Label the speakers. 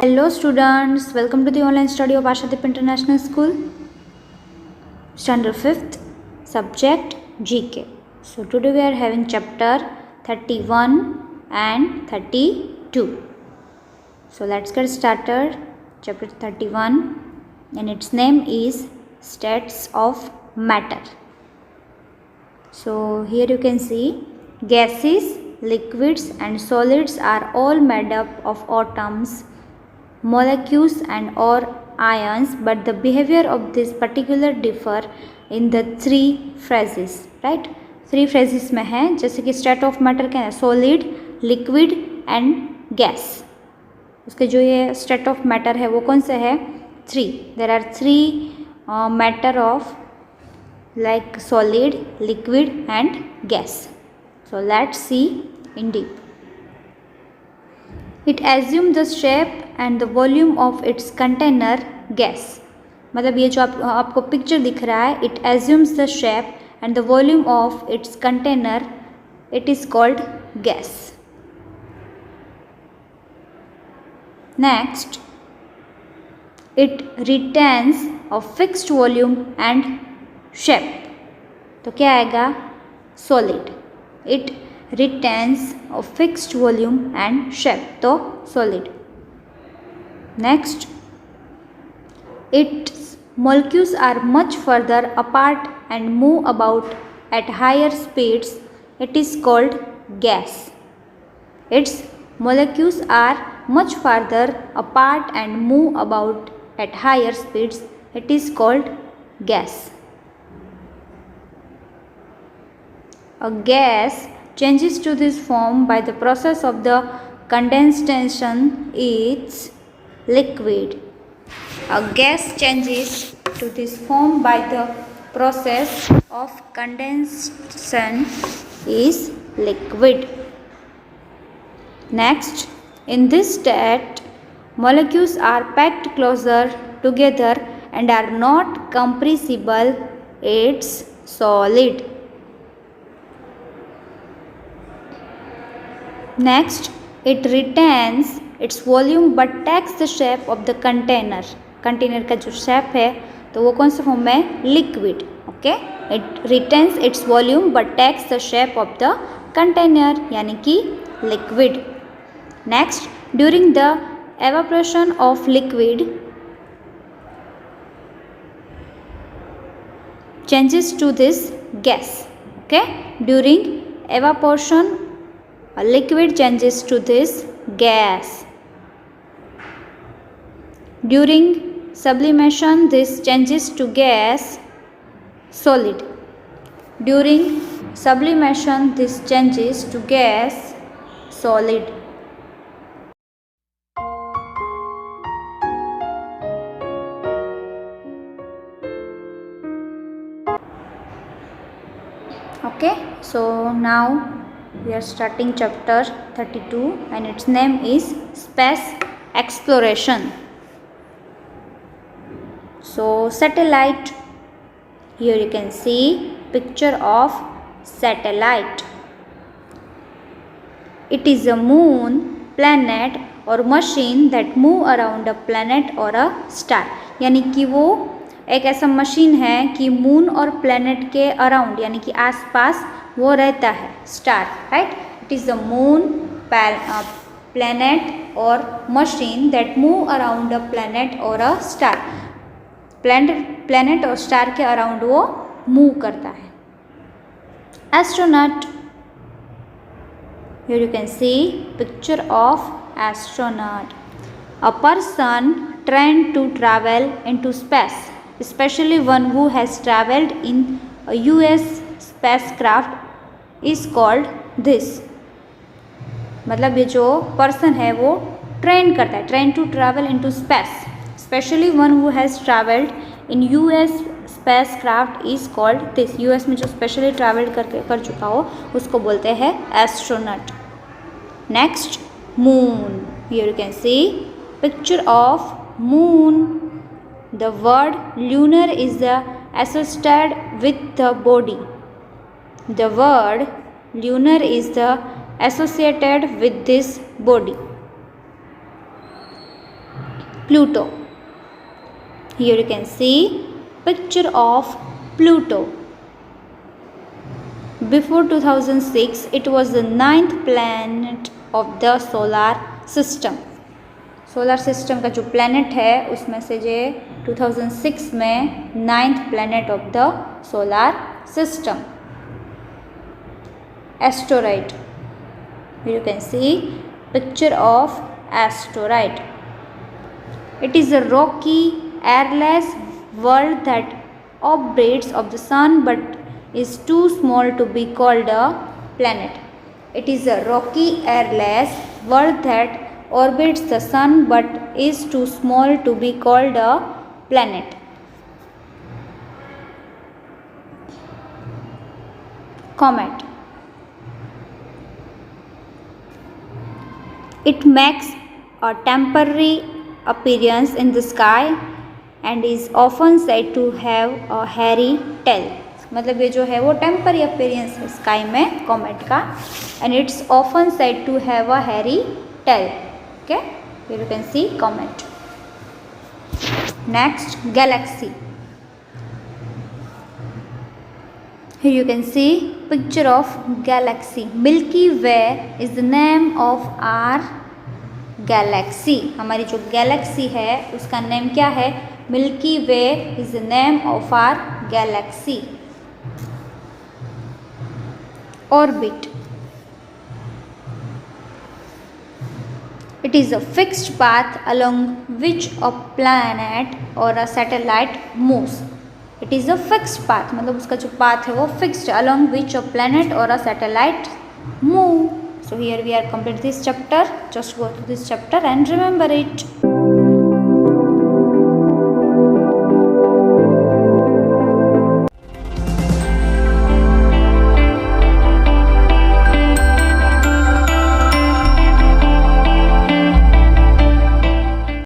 Speaker 1: Hello students, welcome to the online study of Ashadip International School, Standard 5th, subject GK. So today we are having chapter 31 and 32. So let's get started. Chapter 31 and its name is States of Matter. So here you can see gases, liquids and solids are all made up of atoms, molecules and or ions, but the behavior of this particular differ in the three phases, right? Three phases में है, जैसे कि state of matter क्या है, solid, liquid and gas. उसके जो ये state of matter है वो कौन से है? Three. There are three matter of like solid, liquid and gas. So let's see in deep. It assumes the shape and the volume of its container gas. मतलब ये जो आपको पिक्चर दिख रहा है, it assumes the shape and the volume of its container, it is called gas. Next, it retains a fixed volume and shape. तो क्या आएगा? Solid. It retains a fixed volume and shape, तो solid. Next, it's molecules are much further apart and move about at higher speeds, it is called gas. Its molecules are much farther apart and move about at higher speeds, it is called gas. A gas changes to this form by the process of the condensation is liquid. A gas changes to this form by the process of condensation is liquid. Next, in this state, molecules are packed closer together and are not compressible. It's solid. Next, it retains its volume but takes the shape of the container. Container का जो shape है तो वो कौन सा form है? Liquid. Okay, it retains its volume but takes the shape of the container, यानी कि liquid. Next, during the evaporation of liquid changes to this gas. Okay, during evaporation a liquid changes to this gas. During sublimation this changes to gas, solid. During sublimation this changes to gas, solid. Okay, so now we are starting chapter 32 and its name is space exploration. So satellite, here you can see picture of satellite. It is a moon, planet or machine that move around a planet or a star. यानी कि वो एक ऐसा machine है कि moon और planet के around यानी कि आसपास वो रहता है. Star, right? It is the moon, planet और machine that move around a planet और अ स्टार. प्लैनेट और स्टार के अराउंड वो मूव करता है. Astronaut, here you can see picture of astronaut. A person trained to travel into space, especially one who has traveled in a US spacecraft is called this. मतलब ये जो person है वो train करता है, train to travel into space, especially one who has travelled in US spacecraft is called this. US में जो specially travel कर चुका हो उसको बोलते हैं astronaut. Next, moon. Here you can see picture of moon. The word lunar is associated with the body. The word lunar is associated with this body. Pluto. Here you can see picture of Pluto. Before 2006 it was the 9th planet of the solar system. Solar system का जो planet है उसमें से ये 2006 में 9th planet of the solar system. Asteroid. You can see picture of asteroid. It is a rocky, airless world that orbits of the sun but is too small to be called a planet. It is a rocky, airless world that orbits the sun but is too small to be called a planet. Comet. It makes a temporary appearance in the sky and is often said to have a hairy tail. मतलब ये जो है वो temporary appearance है sky में comet का, and it's often said to have a hairy tail. Okay, here you can see comet. Next, galaxy. Here you can see picture of galaxy. Milky Way is the name of our galaxy. हमारी जो Galaxy है उसका name क्या है? Milky Way is the name of our galaxy. Orbit. It is a fixed path along which a planet or a satellite moves. It is a fixed path, मतलब उसका जो path है वो fixed along which a planet or a satellite move. So here we are complete this chapter. Just go to this chapter and remember it.